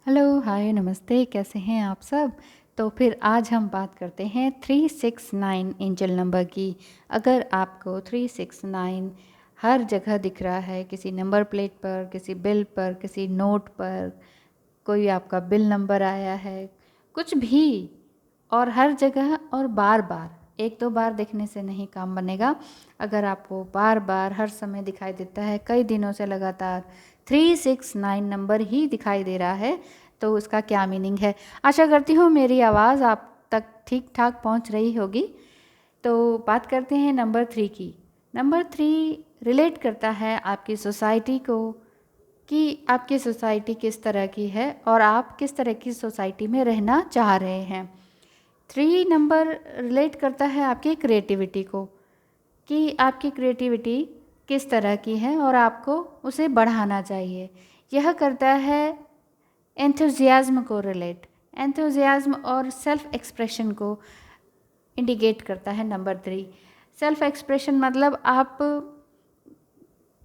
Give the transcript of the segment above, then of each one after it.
Hello, हाय, नमस्ते, कैसे हैं आप सब। तो फिर आज हम बात करते हैं 369 एंजल नंबर की। अगर आपको 369 हर जगह दिख रहा है, किसी नंबर प्लेट पर, किसी बिल पर, किसी नोट पर, कोई आपका बिल नंबर आया है, कुछ भी, और हर जगह और बार बार, एक दो बार देखने से नहीं काम बनेगा। अगर आपको बार बार हर समय दिखाई देता है, कई दिनों से लगातार 369 नंबर ही दिखाई दे रहा है, तो उसका क्या मीनिंग है। आशा करती हूँ मेरी आवाज़ आप तक ठीक ठाक पहुँच रही होगी। तो बात करते हैं नंबर 3 की। नंबर 3 रिलेट करता है आपकी सोसाइटी को, कि आपकी सोसाइटी किस तरह की है और आप किस तरह की सोसाइटी में रहना चाह रहे हैं। 3 नंबर रिलेट करता है आपकी क्रिएटिविटी को, कि आपकी क्रिएटिविटी किस तरह की है और आपको उसे बढ़ाना चाहिए। यह करता है एंथुजियाज्म को रिलेट, एंथुजियाज्म और सेल्फ एक्सप्रेशन को इंडिकेट करता है नंबर 3। सेल्फ एक्सप्रेशन मतलब आप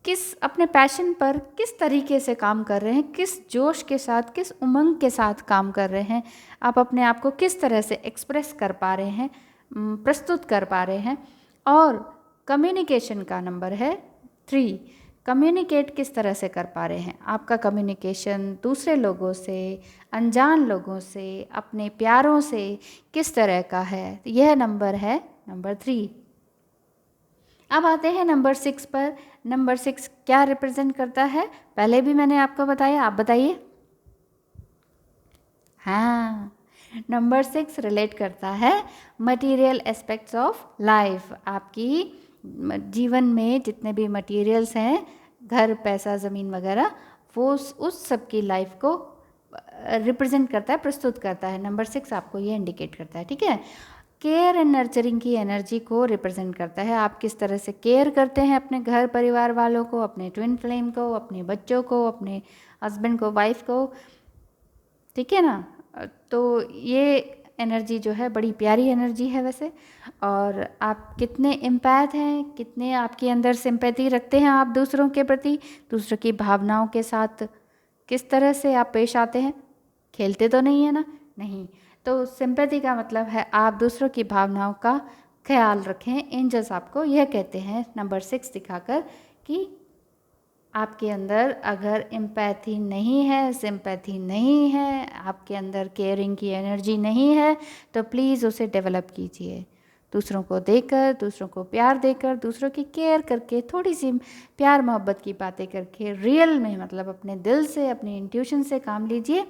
किस अपने पैशन पर किस तरीके से काम कर रहे हैं, किस जोश के साथ, किस उमंग के साथ काम कर रहे हैं, आप अपने आप को किस तरह से एक्सप्रेस कर पा रहे हैं, प्रस्तुत कर पा रहे हैं। और कम्युनिकेशन का नंबर है 3। कम्युनिकेट किस तरह से कर पा रहे हैं, आपका कम्युनिकेशन दूसरे लोगों से, अनजान लोगों से, अपने प्यारों से किस तरह का है, यह नंबर है नंबर 3। अब आते हैं नंबर 6 पर। नंबर 6 क्या रिप्रेजेंट करता है, पहले भी मैंने आपको बताया, आप बताइए। हाँ, नंबर 6 रिलेट करता है मटेरियल एस्पेक्ट्स ऑफ लाइफ। आपकी जीवन में जितने भी मटेरियल्स हैं, घर, पैसा, ज़मीन वगैरह, वो उस सब की लाइफ को रिप्रेजेंट करता है, प्रस्तुत करता है। नंबर 6 आपको ये इंडिकेट करता है, ठीक है। केयर एंड नर्चरिंग की एनर्जी को रिप्रेजेंट करता है। आप किस तरह से केयर करते हैं अपने घर परिवार वालों को, अपने ट्विन फ्लेम को, अपने बच्चों को, अपने हस्बैंड को, वाइफ को, ठीक है ना। तो ये एनर्जी जो है बड़ी प्यारी एनर्जी है वैसे। और आप कितने एम्पैथ हैं, कितने आपके अंदर सिंपैथी रखते हैं आप दूसरों के प्रति, दूसरों की भावनाओं के साथ किस तरह से आप पेश आते हैं। खेलते तो नहीं है ना, नहीं। तो सिंपैथी का मतलब है आप दूसरों की भावनाओं का ख्याल रखें। एंजल्स आपको यह कहते हैं नंबर 6 दिखाकर कि आपके अंदर अगर एम्पैथी नहीं है, सिंपैथी नहीं है, आपके अंदर केयरिंग की एनर्जी नहीं है, तो प्लीज़ उसे डेवलप कीजिए। दूसरों को देकर, दूसरों को प्यार देकर, दूसरों की केयर करके, थोड़ी सी प्यार मोहब्बत की बातें करके, रियल में मतलब अपने दिल से, अपनी इंट्यूशन से काम लीजिए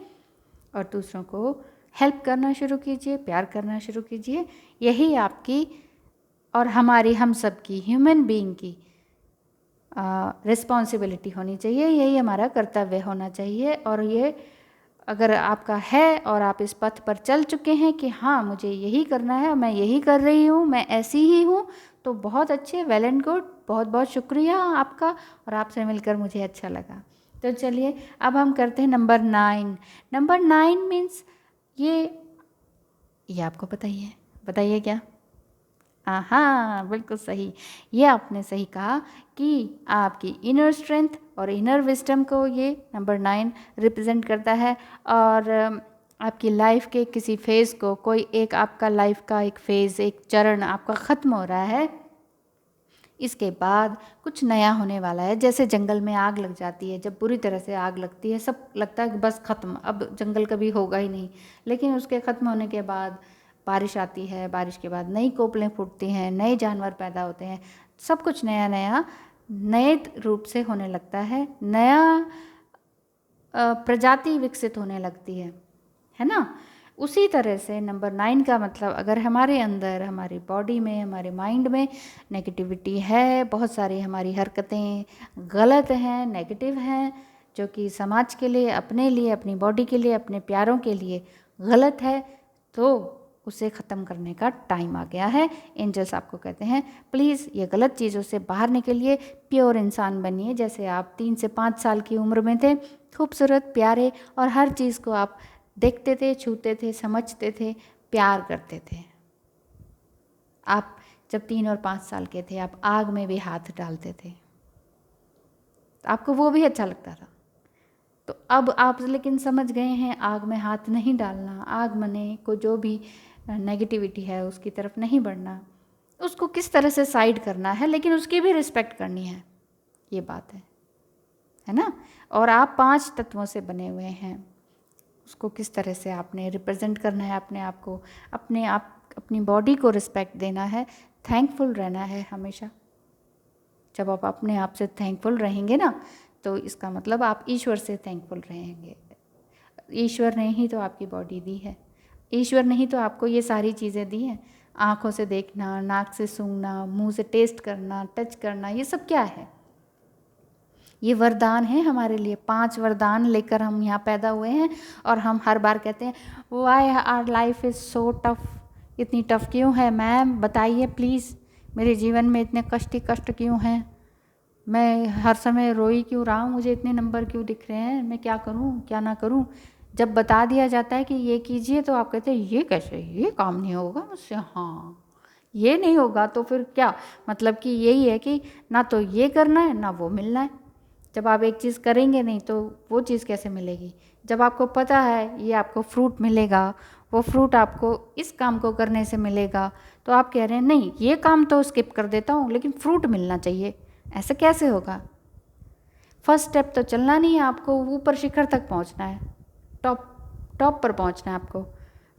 और दूसरों को हेल्प करना शुरू कीजिए, प्यार करना शुरू कीजिए। यही आपकी और हमारी, हम सब की, ह्यूमन बीइंग की रिस्पॉन्सिबिलिटी होनी चाहिए, यही हमारा कर्तव्य होना चाहिए। और ये अगर आपका है और आप इस पथ पर चल चुके हैं कि हाँ मुझे यही करना है, मैं यही कर रही हूँ, मैं ऐसी ही हूँ, तो बहुत अच्छे, वेल एंड गुड, बहुत बहुत शुक्रिया आपका, और आपसे मिलकर मुझे अच्छा लगा। तो चलिए अब हम करते हैं नंबर 9। नंबर 9 मीन्स ये आपको बताइए, बताइए क्या। हाँ, बिल्कुल सही। ये आपने सही कहा कि आपकी इनर स्ट्रेंथ और इनर विजडम को ये नंबर 9 रिप्रेजेंट करता है। और आपकी लाइफ के किसी फेज़ को, कोई एक आपका लाइफ का एक फेज़, एक चरण आपका ख़त्म हो रहा है, इसके बाद कुछ नया होने वाला है। जैसे जंगल में आग लग जाती है, जब बुरी तरह से आग लगती है, सब लगता है कि बस ख़त्म, अब जंगल कभी होगा ही नहीं। लेकिन उसके ख़त्म होने के बाद बारिश आती है, बारिश के बाद नई कोपलें फूटती हैं, नए जानवर पैदा होते हैं, सब कुछ नया नया नए रूप से होने लगता है, नया प्रजाति विकसित होने लगती है ना। उसी तरह से नंबर 9 का मतलब, अगर हमारे अंदर, हमारी बॉडी में, हमारे माइंड में नेगेटिविटी है, बहुत सारी हमारी हरकतें गलत हैं, नेगेटिव हैं, जो कि समाज के लिए, अपने लिए, अपनी बॉडी के लिए, अपने प्यारों के लिए गलत है, तो उसे ख़त्म करने का टाइम आ गया है। एंजल्स आपको कहते हैं प्लीज़ ये गलत चीज़ों से बाहर निकलिए, प्योर इंसान बनिए, जैसे आप 3 से 5 साल की उम्र में थे, खूबसूरत, प्यारे, और हर चीज़ को आप देखते थे, छूते थे, समझते थे, प्यार करते थे। आप जब 3 और 5 साल के थे, आप आग में भी हाथ डालते थे, आपको वो भी अच्छा लगता था। तो अब आप लेकिन समझ गए हैं, आग में हाथ नहीं डालना, आग मने को जो भी नेगेटिविटी है उसकी तरफ नहीं बढ़ना, उसको किस तरह से साइड करना है, लेकिन उसकी भी रिस्पेक्ट करनी है, ये बात है ना। और आप 5 तत्वों से बने हुए हैं, उसको किस तरह से आपने रिप्रेजेंट करना है अपने आप को, अपनी बॉडी को रिस्पेक्ट देना है, थैंकफुल रहना है हमेशा। जब आप अपने आप से थैंकफुल रहेंगे ना, तो इसका मतलब आप ईश्वर से थैंकफुल रहेंगे। ईश्वर ने ही तो आपकी बॉडी दी है, ईश्वर ने ही तो आपको ये सारी चीज़ें दी हैं। आँखों से देखना, नाक से सूंघना, मुंह से टेस्ट करना, टच करना, ये सब क्या है? ये वरदान है हमारे लिए। 5 वरदान लेकर हम यहाँ पैदा हुए हैं, और हम हर बार कहते हैं why our life is so tough. इतनी टफ क्यों है मैम, बताइए प्लीज़, मेरे जीवन में इतने कष्ट ही कष्ट क्यों हैं, मैं हर समय रोई क्यों रहा हूँ, मुझे इतने नंबर क्यों दिख रहे हैं, मैं क्या करूँ क्या ना करूँ। जब बता दिया जाता है कि ये कीजिए, तो आप कहते हैं ये कैसे, ये काम नहीं होगा मुझसे, हाँ ये नहीं होगा, तो फिर क्या मतलब कि यही है कि ना तो ये करना है ना वो मिलना है। जब आप एक चीज़ करेंगे नहीं तो वो चीज़ कैसे मिलेगी? जब आपको पता है ये आपको फ्रूट मिलेगा, वो फ्रूट आपको इस काम को करने से मिलेगा, तो आप कह रहे हैं नहीं ये काम तो स्किप कर देता हूँ लेकिन फ्रूट मिलना चाहिए, ऐसा कैसे होगा? फर्स्ट स्टेप तो चलना नहीं है, आपको ऊपर शिखर तक पहुँचना है, टॉप पर पहुँचना है आपको।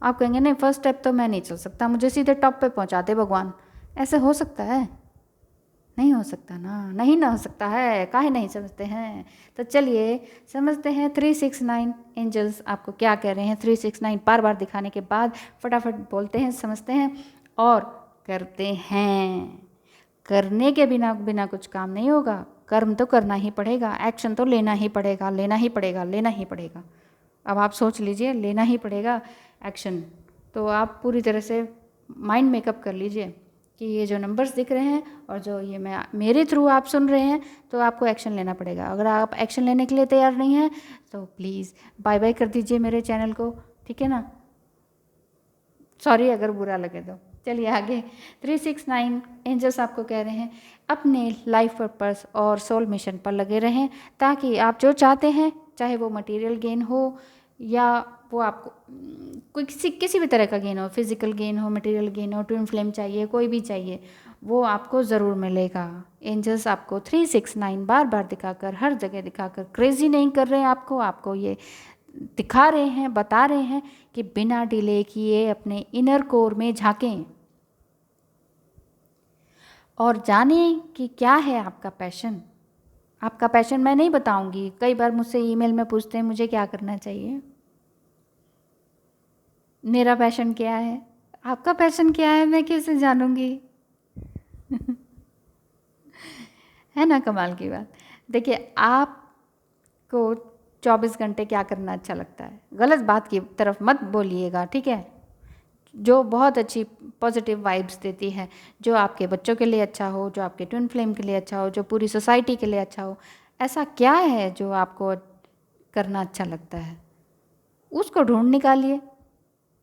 आप कहेंगे नहीं फर्स्ट स्टेप तो मैं नहीं चल सकता, मुझे सीधे टॉप पे पहुँचा दे भगवान, ऐसे हो सकता है? नहीं हो सकता ना, नहीं ना हो सकता है, काहे नहीं समझते हैं? तो चलिए समझते हैं 369 एंजल्स आपको क्या कह रहे हैं। 369 बार बार दिखाने के बाद फटाफट बोलते हैं, समझते हैं और करते हैं। करने के बिना बिना कुछ काम नहीं होगा, कर्म तो करना ही पड़ेगा, एक्शन तो लेना ही पड़ेगा, लेना ही पड़ेगा, लेना ही पड़ेगा। अब आप सोच लीजिए, लेना ही पड़ेगा एक्शन, तो आप पूरी तरह से माइंड मेकअप कर लीजिए कि ये जो नंबर्स दिख रहे हैं और जो ये मेरे थ्रू आप सुन रहे हैं, तो आपको एक्शन लेना पड़ेगा। अगर आप एक्शन लेने के लिए तैयार नहीं हैं तो प्लीज़ बाय बाय कर दीजिए मेरे चैनल को, ठीक है ना। सॉरी अगर बुरा लगे तो। चलिए आगे 369 एंजल्स आपको कह रहे हैं अपने लाइफ पर्पस और सोल मिशन पर लगे रहें, ताकि आप जो चाहते हैं, चाहे वो मटेरियल गेन हो या वो आपको कोई किसी भी तरह का गेन हो, फिजिकल गेन हो, मटेरियल गेन हो, ट्विन फ्लेम चाहिए, कोई भी चाहिए, वो आपको ज़रूर मिलेगा। एंजल्स आपको 369 बार बार दिखाकर, हर जगह दिखाकर, क्रेजी नहीं कर रहे हैं आपको ये दिखा रहे हैं, बता रहे हैं कि बिना डिले किए अपने इनर कोर में झांकें और जाने कि क्या है आपका पैशन। आपका पैशन मैं नहीं बताऊंगी, कई बार मुझसे ईमेल में पूछते हैं मुझे क्या करना चाहिए, मेरा पैशन क्या है, आपका पैशन क्या है, मैं कैसे जानूंगी है ना कमाल की बात। देखिए आपको 24 घंटे क्या करना अच्छा लगता है, गलत बात की तरफ मत बोलिएगा, ठीक है। जो बहुत अच्छी पॉजिटिव वाइब्स देती है, जो आपके बच्चों के लिए अच्छा हो, जो आपके ट्विन फ्लेम के लिए अच्छा हो, जो पूरी सोसाइटी के लिए अच्छा हो, ऐसा क्या है जो आपको करना अच्छा लगता है, उसको ढूंढ निकालिए।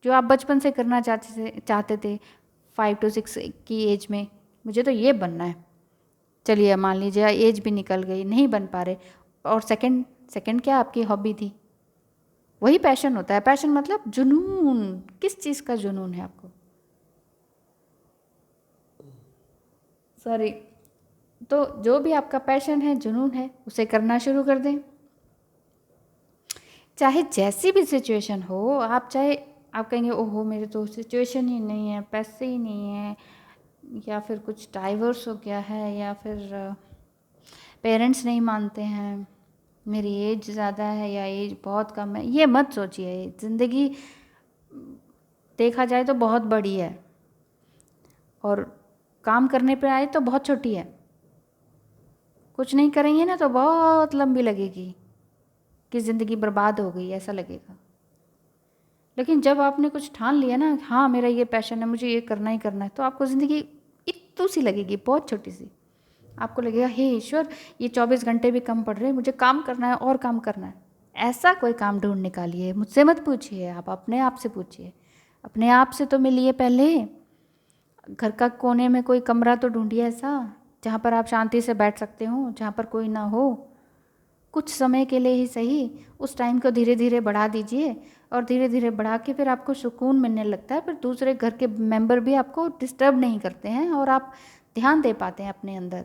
जो आप बचपन से करना चाहते थे 5 to 6 की एज में, मुझे तो ये बनना है, चलिए मान लीजिए एज भी निकल गई, नहीं बन पा रहे, और सेकंड क्या आपकी हॉबी थी, वही पैशन होता है। पैशन मतलब जुनून, किस चीज़ का जुनून है आपको, सॉरी, तो जो भी आपका पैशन है, जुनून है, उसे करना शुरू कर दें। चाहे जैसी भी सिचुएशन हो, आप कहेंगे ओहो मेरे तो सिचुएशन ही नहीं है, पैसे ही नहीं है, या फिर कुछ डाइवर्स हो गया है, या फिर पेरेंट्स नहीं मानते हैं, मेरी एज ज़्यादा है या एज बहुत कम है, ये मत सोचिए। ज़िंदगी देखा जाए तो बहुत बड़ी है, और काम करने पे आए तो बहुत छोटी है। कुछ नहीं करेंगे ना तो बहुत लंबी लगेगी कि ज़िंदगी बर्बाद हो गई, ऐसा लगेगा। लेकिन जब आपने कुछ ठान लिया ना, हाँ मेरा ये पैशन है, मुझे ये करना ही करना है, तो आपको ज़िंदगी इतनी सी लगेगी, बहुत छोटी सी। आपको लगेगा हे ईश्वर, ये 24 घंटे भी कम पड़ रहे हैं, मुझे काम करना है और काम करना है। ऐसा कोई काम ढूंढ निकालिए, मुझसे मत पूछिए, आप अपने आप से पूछिए, अपने आप से तो मिलिए पहले। घर का कोने में कोई कमरा तो ढूंढिए ऐसा, जहाँ पर आप शांति से बैठ सकते हो, जहाँ पर कोई ना हो, कुछ समय के लिए ही सही उस टाइम को धीरे धीरे बढ़ा दीजिए, और धीरे धीरे बढ़ा के फिर आपको सुकून मिलने लगता है। फिर दूसरे घर के मेंबर भी आपको डिस्टर्ब नहीं करते हैं और आप ध्यान दे पाते हैं अपने अंदर।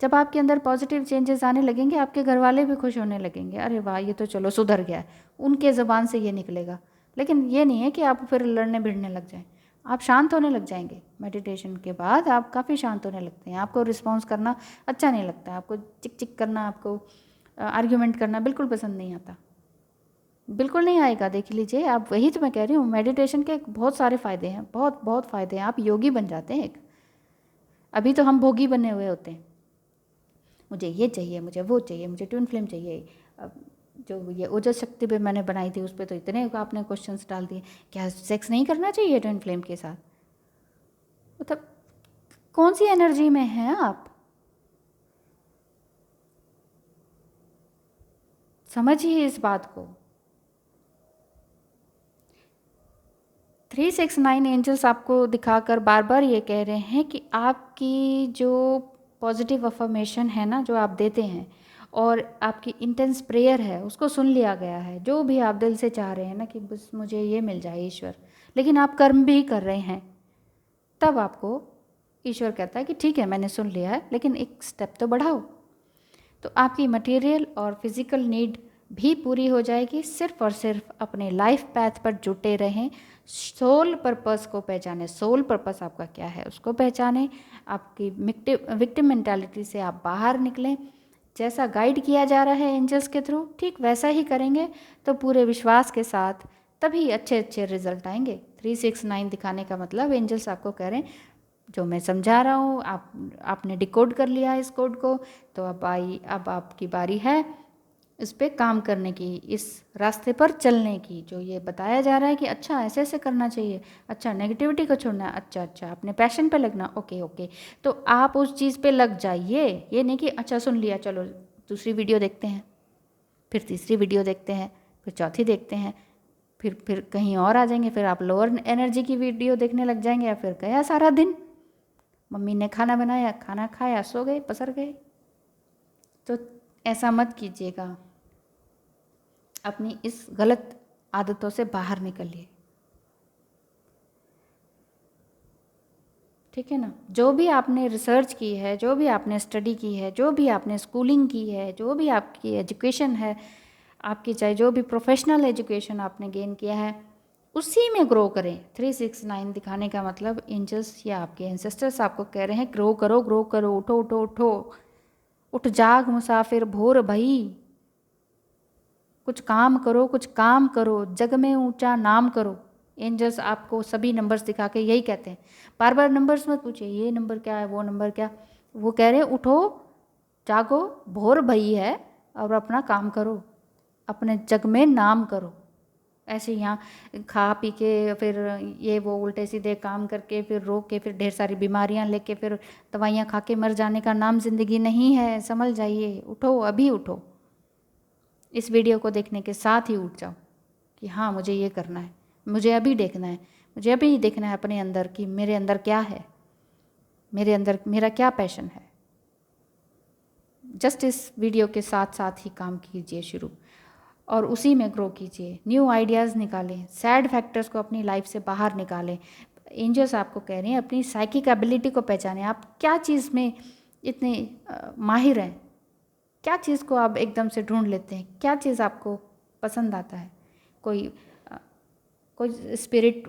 जब आपके अंदर पॉजिटिव चेंजेस आने लगेंगे, आपके घर वाले भी खुश होने लगेंगे, अरे वाह ये तो चलो सुधर गया है, उनके ज़बान से ये निकलेगा। लेकिन ये नहीं है कि आप फिर लड़ने भिड़ने लग जाएं, आप शांत होने लग जाएंगे। मेडिटेशन के बाद आप काफ़ी शांत होने लगते हैं, आपको रिस्पॉन्स करना अच्छा नहीं लगता, आपको चिक चिक करना, आपको आर्ग्यूमेंट करना बिल्कुल पसंद नहीं आता, बिल्कुल नहीं आएगा। देख लीजिए आप, वही तो मैं कह रही हूँ, मेडिटेशन के बहुत सारे फ़ायदे हैं, बहुत बहुत फ़ायदे हैं। आप योगी बन जाते हैं एक। अभी तो हम भोगी बने हुए होते हैं, मुझे ये चाहिए, मुझे वो चाहिए, मुझे ट्विन फ्लेम चाहिए। अब जो ये ओजस शक्ति पे मैंने बनाई थी, उस पर तो इतने आपने क्वेश्चंस डाल दिए, क्या सेक्स नहीं करना चाहिए ट्विन फ्लेम के साथ? मतलब कौन सी एनर्जी में हैं आप? समझिए इस बात को। 369 एंजल्स आपको दिखाकर बार बार ये कह रहे हैं कि आपकी जो पॉजिटिव अफर्मेशन है ना, जो आप देते हैं, और आपकी इंटेंस प्रेयर है, उसको सुन लिया गया है। जो भी आप दिल से चाह रहे हैं ना कि बस मुझे ये मिल जाए ईश्वर, लेकिन आप कर्म भी कर रहे हैं, तब आपको ईश्वर कहता है कि ठीक है मैंने सुन लिया है, लेकिन एक स्टेप तो बढ़ाओ। तो आपकी मटेरियल और फिज़िकल नीड भी पूरी हो जाएगी। सिर्फ और सिर्फ अपने लाइफ पैथ पर जुटे रहें, सोल पर्पस को पहचानें। सोल पर्पस आपका क्या है उसको पहचानें, आपकी विक्टिम मेंटालिटी से आप बाहर निकलें। जैसा गाइड किया जा रहा है एंजल्स के थ्रू, ठीक वैसा ही करेंगे तो पूरे विश्वास के साथ तभी अच्छे अच्छे रिजल्ट आएंगे। 369 दिखाने का मतलब एंजल्स आपको कह रहे हैं जो मैं समझा रहा हूँ, आपने डिकोड कर लिया इस कोड को, तो अब आपकी बारी है इस पे काम करने की, इस रास्ते पर चलने की। जो ये बताया जा रहा है कि अच्छा ऐसे ऐसे करना चाहिए, अच्छा नेगेटिविटी को छोड़ना, अच्छा अच्छा अपने पैशन पे लगना, ओके ओके, तो आप उस चीज़ पे लग जाइए। ये नहीं कि अच्छा सुन लिया चलो दूसरी वीडियो देखते हैं, फिर तीसरी वीडियो देखते हैं, फिर चौथी देखते हैं, फिर कहीं और आ जाएंगे, फिर आप लोअर एनर्जी की वीडियो देखने लग जाएंगे, या फिर गया सारा दिन, मम्मी ने खाना बनाया, खाना खाया, सो गए, पसर गए। तो ऐसा मत कीजिएगा, अपनी इस गलत आदतों से बाहर निकलिए, ठीक है ना। जो भी आपने रिसर्च की है, जो भी आपने स्टडी की है, जो भी आपने स्कूलिंग की है, जो भी आपकी एजुकेशन है आपकी, चाहे जो भी प्रोफेशनल एजुकेशन आपने गेन किया है, उसी में ग्रो करें। 369 दिखाने का मतलब एंजल्स या आपके एंसेस्टर्स आपको कह रहे हैं ग्रो करो, ग्रो करो, उठो उठो उठो, उठ जाग मुसाफिर भोर भई, कुछ काम करो, कुछ काम करो, जग में ऊंचा नाम करो। एंजल्स आपको सभी नंबर्स दिखा के यही कहते हैं। बार बार नंबर्स मत पूछिए ये नंबर क्या है, वो नंबर क्या, वो कह रहे हैं उठो जागो, भोर भई है, और अपना काम करो, अपने जग में नाम करो। ऐसे यहाँ खा पी के फिर ये वो उल्टे सीधे काम करके फिर रो के फिर ढेर सारी बीमारियाँ लेके फिर दवाइयाँ खा के मर जाने का नाम ज़िंदगी नहीं है। समझ जाइए, उठो, अभी उठो, इस वीडियो को देखने के साथ ही उठ जाओ कि हाँ मुझे ये करना है, मुझे अभी देखना है, मुझे अभी देखना है अपने अंदर कि मेरे अंदर क्या है, मेरे अंदर मेरा क्या पैशन है। जस्ट इस वीडियो के साथ साथ ही काम कीजिए शुरू, और उसी में ग्रो कीजिए, न्यू आइडियाज़ निकालें, सैड फैक्टर्स को अपनी लाइफ से बाहर निकालें। एंजल्स आपको कह रहे हैं अपनी साइकिक एबिलिटी को पहचानें, आप क्या चीज़ में इतने माहिर हैं, क्या चीज़ को आप एकदम से ढूंढ लेते हैं, क्या चीज़ आपको पसंद आता है। कोई स्पिरिट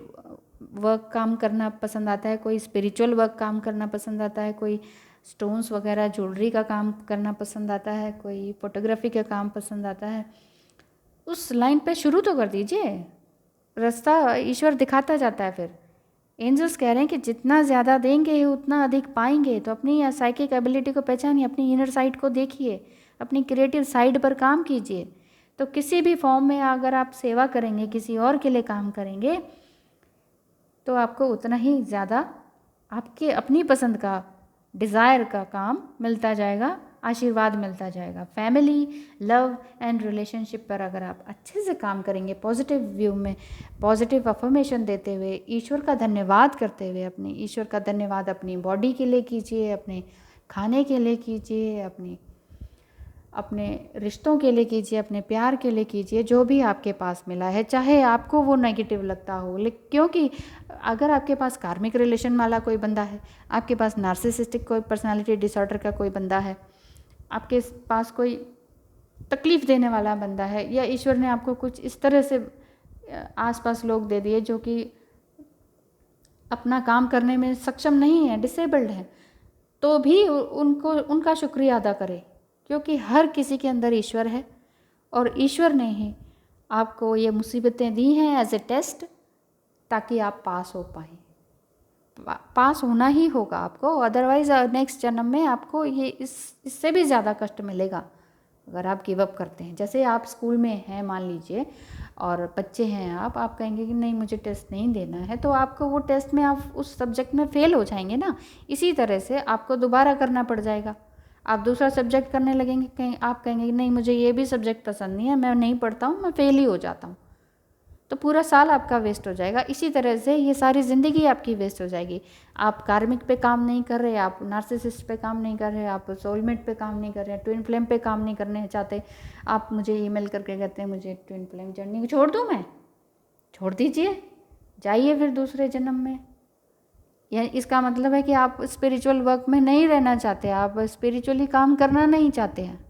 वर्क काम करना पसंद आता है, कोई स्पिरिचुअल वर्क काम करना पसंद आता है, कोई स्टोन्स वगैरह ज्वेलरी का काम करना पसंद आता है, कोई फोटोग्राफी का काम पसंद आता है। उस लाइन पे शुरू तो कर दीजिए, रास्ता ईश्वर दिखाता जाता है। फिर एंजल्स कह रहे हैं कि जितना ज़्यादा देंगे उतना अधिक पाएंगे। तो अपनी साइकिक एबिलिटी को पहचानिए, अपनी इनर साइड को देखिए, अपनी क्रिएटिव साइड पर काम कीजिए। तो किसी भी फॉर्म में अगर आप सेवा करेंगे, किसी और के लिए काम करेंगे, तो आपको उतना ही ज़्यादा आपके अपनी पसंद का, डिज़ायर का काम मिलता जाएगा, आशीर्वाद मिलता जाएगा। फैमिली, लव एंड रिलेशनशिप पर अगर आप अच्छे से काम करेंगे, पॉजिटिव व्यू में, पॉजिटिव अफर्मेशन देते हुए, ईश्वर का धन्यवाद करते हुए, अपने ईश्वर का धन्यवाद अपनी बॉडी के लिए कीजिए, अपने खाने के लिए कीजिए, अपनी अपने रिश्तों के लिए कीजिए, अपने प्यार के लिए कीजिए, जो भी आपके पास मिला है, चाहे आपको वो नेगेटिव लगता हो, लेकिन क्योंकि अगर आपके पास कार्मिक रिलेशन वाला कोई बंदा है, आपके पास नार्सिसिस्टिक कोई पर्सनालिटी डिसऑर्डर का कोई बंदा है, आपके पास कोई तकलीफ़ देने वाला बंदा है, या ईश्वर ने आपको कुछ इस तरह से आसपास लोग दे दिए जो कि अपना काम करने में सक्षम नहीं है, डिसेबल्ड है, तो भी उनको उनका शुक्रिया अदा करें, क्योंकि हर किसी के अंदर ईश्वर है और ईश्वर ने ही आपको ये मुसीबतें दी हैं एज ए टेस्ट, ताकि आप पास हो पाएँ। पास होना ही होगा आपको, अदरवाइज़ नेक्स्ट जन्म में आपको ये इससे भी ज़्यादा कष्ट मिलेगा अगर आप गिव अप करते हैं। जैसे आप स्कूल में हैं मान लीजिए, और बच्चे हैं आप कहेंगे कि नहीं मुझे टेस्ट नहीं देना है, तो आपको वो टेस्ट में आप उस सब्जेक्ट में फ़ेल हो जाएंगे ना। इसी तरह से आपको दोबारा करना पड़ जाएगा, आप दूसरा सब्जेक्ट करने लगेंगे, कहीं आप कहेंगे कि नहीं मुझे ये भी सब्जेक्ट पसंद नहीं है, मैं नहीं पढ़ता हूँ, मैं फ़ेल ही हो जाता हूँ, तो पूरा साल आपका वेस्ट हो जाएगा। इसी तरह से ये सारी ज़िंदगी आपकी वेस्ट हो जाएगी। आप कार्मिक पे काम नहीं कर रहे, आप नार्सिसिस्ट पे काम नहीं कर रहे, आप सोलमेट पे काम नहीं कर रहे, ट्विन फ्लेम पे काम नहीं करने चाहते, आप मुझे ईमेल करके कहते हैं मुझे ट्विन फ्लेम जर्नी छोड़ दूँ, मैं छोड़ दीजिए, जाइए फिर दूसरे जन्म में। या इसका मतलब है कि आप स्पिरिचुअल वर्क में नहीं रहना चाहते, आप स्पिरिचुअली काम करना नहीं चाहते हैं।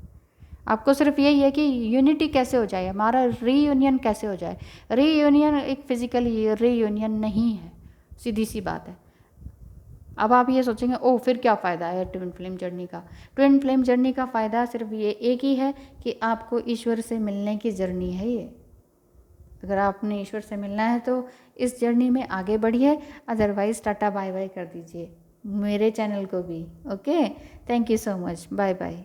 आपको सिर्फ यही है कि यूनिटी कैसे हो जाए, हमारा रीयूनियन कैसे हो जाए। रीयूनियन एक फिजिकल रीयूनियन नहीं है, सीधी सी बात है। अब आप ये सोचेंगे ओह फिर क्या फ़ायदा है ट्विन फ्लेम जर्नी का। ट्विन फ्लेम जर्नी का फ़ायदा सिर्फ ये एक ही है कि आपको ईश्वर से मिलने की जर्नी है ये। अगर आपने ईश्वर से मिलना है तो इस जर्नी में आगे बढ़िए, अदरवाइज़ टाटा बाय बाय कर दीजिए मेरे चैनल को भी। Okay, thank you so much, bye bye.